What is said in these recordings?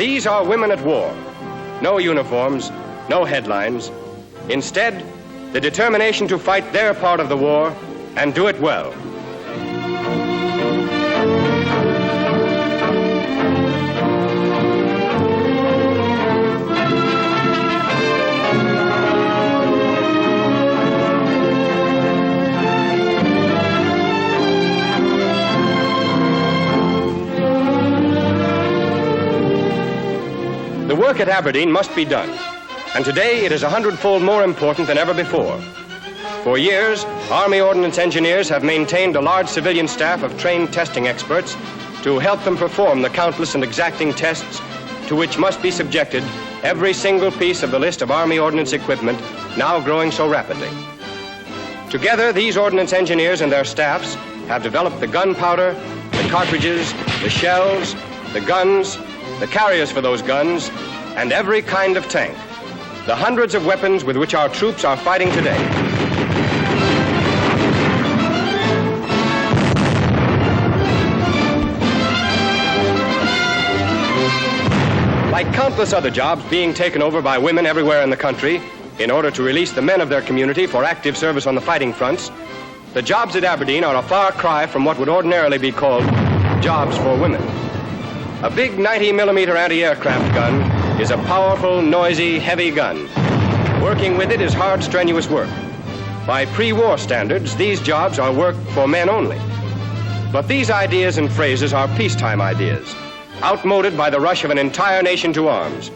These are women at war. No uniforms, no headlines. Instead, the determination to fight their part of the war and do it well. The work at Aberdeen must be done, and today it is 100-fold more important than ever before. For years, Army Ordnance Engineers have maintained a large civilian staff of trained testing experts to help them perform the countless and exacting tests to which must be subjected every single piece of the list of Army Ordnance equipment now growing so rapidly. Together, these Ordnance Engineers and their staffs have developed the gunpowder, the cartridges, the shells, the guns, the carriers for those guns, and every kind of tank. The hundreds of weapons with which our troops are fighting today. Like countless other jobs being taken over by women everywhere in the country in order to release the men of their community for active service on the fighting fronts, the jobs at Aberdeen are a far cry from what would ordinarily be called jobs for women. A big 90mm anti-aircraft gun is a powerful, noisy, heavy gun. Working with it is hard, strenuous work. By pre-war standards, these jobs are work for men only. But these ideas and phrases are peacetime ideas, outmoded by the rush of an entire nation to arms.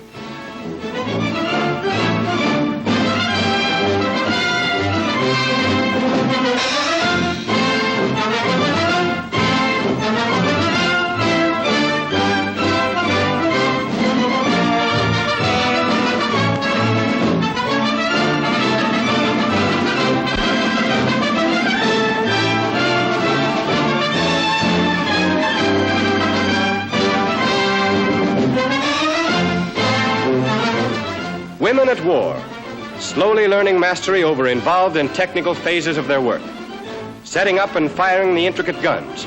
Women at war, slowly learning mastery over involved and technical phases of their work, setting up and firing the intricate guns,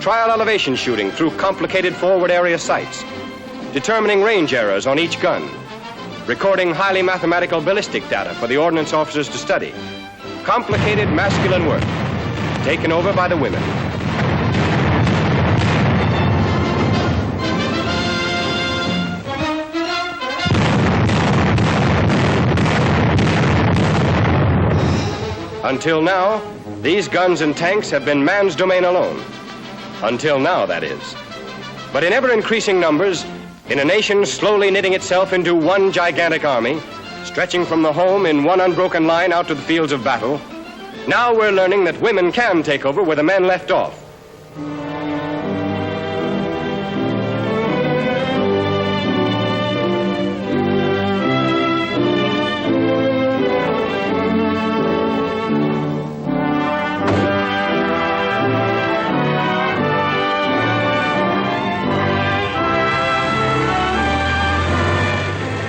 trial elevation shooting through complicated forward area sights, determining range errors on each gun, recording highly mathematical ballistic data for the ordnance officers to study. Complicated masculine work, taken over by the women. Until now, these guns and tanks have been man's domain alone. Until now, that is. But in ever-increasing numbers, in a nation slowly knitting itself into one gigantic army, stretching from the home in one unbroken line out to the fields of battle, now we're learning that women can take over where the men left off.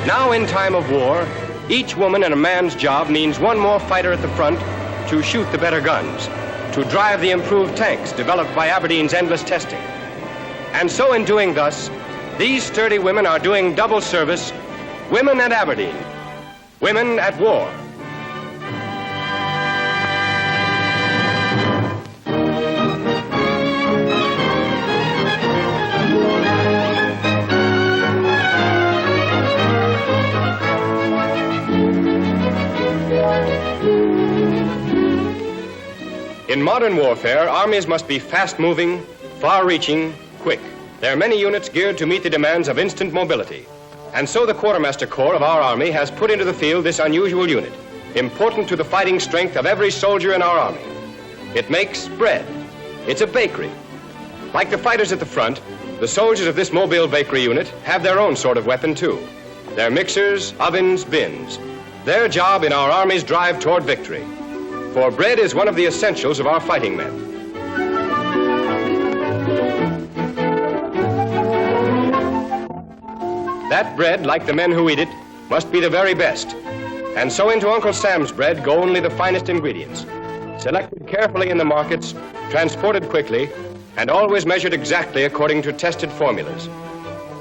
Now, in time of war, each woman and a man's job means one more fighter at the front to shoot the better guns, to drive the improved tanks developed by Aberdeen's endless testing. And so in doing thus, these sturdy women are doing double service, women at Aberdeen, women at war. In modern warfare, armies must be fast-moving, far-reaching, quick. There are many units geared to meet the demands of instant mobility. And so the Quartermaster Corps of our Army has put into the field this unusual unit, important to the fighting strength of every soldier in our Army. It makes bread. It's a bakery. Like the fighters at the front, the soldiers of this mobile bakery unit have their own sort of weapon, too. They're mixers, ovens, bins. Their job in our Army's drive toward victory. For bread is one of the essentials of our fighting men. That bread, like the men who eat it, must be the very best. And so into Uncle Sam's bread go only the finest ingredients, selected carefully in the markets, transported quickly, and always measured exactly according to tested formulas.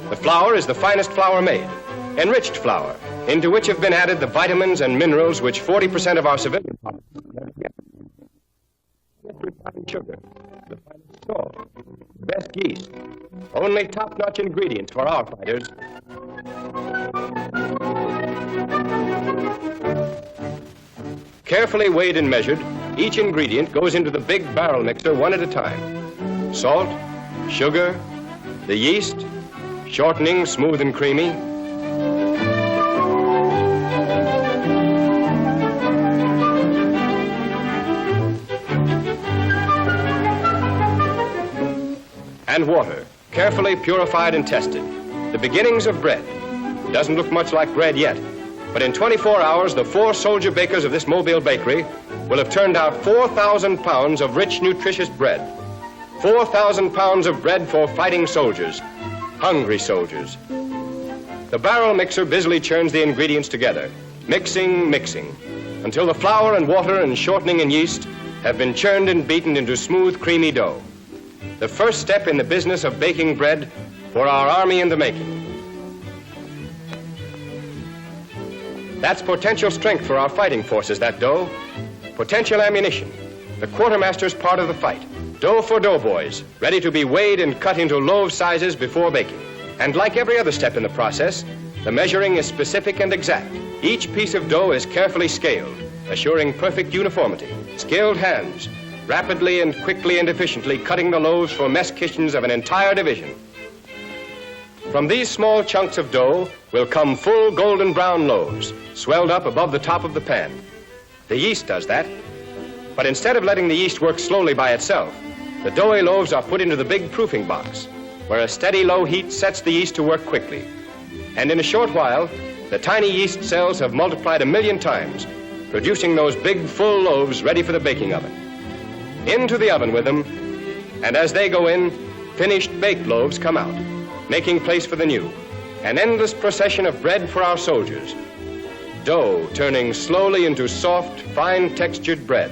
The flour is the finest flour made, enriched flour, into which have been added the vitamins and minerals which 40% of our civilian population get. Refined sugar, the finest salt, the best yeast, only top-notch ingredients for our fighters. Carefully weighed and measured, each ingredient goes into the big barrel mixer one at a time. Salt, sugar, the yeast, shortening smooth and creamy, and water, carefully purified and tested. The beginnings of bread. Doesn't look much like bread yet, but in 24 hours, the 4 soldier bakers of this Mobile bakery will have turned out 4,000 pounds of rich, nutritious bread. 4,000 pounds of bread for fighting soldiers, hungry soldiers. The barrel mixer busily churns the ingredients together, mixing, until the flour and water and shortening and yeast have been churned and beaten into smooth, creamy dough. The first step in the business of baking bread for our army in the making. That's potential strength for our fighting forces, that dough. Potential ammunition, the quartermaster's part of the fight. Dough for doughboys, ready to be weighed and cut into loaf sizes before baking. And like every other step in the process, the measuring is specific and exact. Each piece of dough is carefully scaled, assuring perfect uniformity. Skilled hands, rapidly and quickly and efficiently cutting the loaves for mess kitchens of an entire division. From these small chunks of dough will come full golden brown loaves, swelled up above the top of the pan. The yeast does that, but instead of letting the yeast work slowly by itself, the doughy loaves are put into the big proofing box, where a steady low heat sets the yeast to work quickly. And in a short while, the tiny yeast cells have multiplied 1,000,000 times, producing those big full loaves ready for the baking oven. Into the oven with them, and as they go in, finished baked loaves come out, making place for the new. An endless procession of bread for our soldiers. Dough turning slowly into soft, fine-textured bread.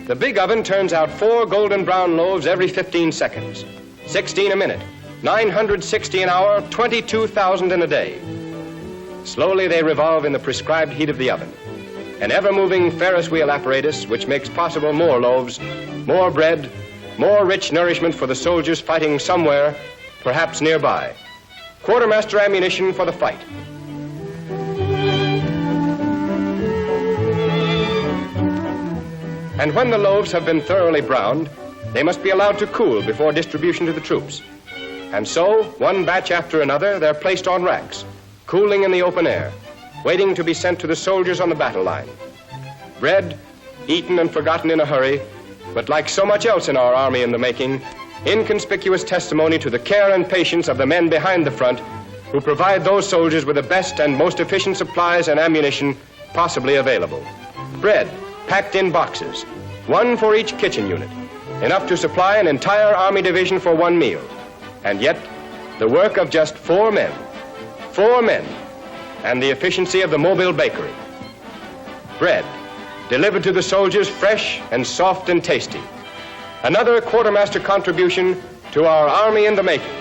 The big oven turns out 4 golden brown loaves every 15 seconds, 16 a minute, 960 an hour, 22,000 in a day. Slowly they revolve in the prescribed heat of the oven. An ever-moving Ferris wheel apparatus which makes possible more loaves, more bread, more rich nourishment for the soldiers fighting somewhere, perhaps nearby. Quartermaster ammunition for the fight. And when the loaves have been thoroughly browned, they must be allowed to cool before distribution to the troops. And so, one batch after another, they're placed on racks, cooling in the open air, waiting to be sent to the soldiers on the battle line. Bread, eaten and forgotten in a hurry, but like so much else in our army in the making, inconspicuous testimony to the care and patience of the men behind the front who provide those soldiers with the best and most efficient supplies and ammunition possibly available. Bread, packed in boxes, 1 for each kitchen unit, enough to supply an entire army division for 1 meal. And yet, the work of just 4 men, and the efficiency of the Mobile bakery. Bread, delivered to the soldiers fresh and soft and tasty. Another quartermaster contribution to our army in the making.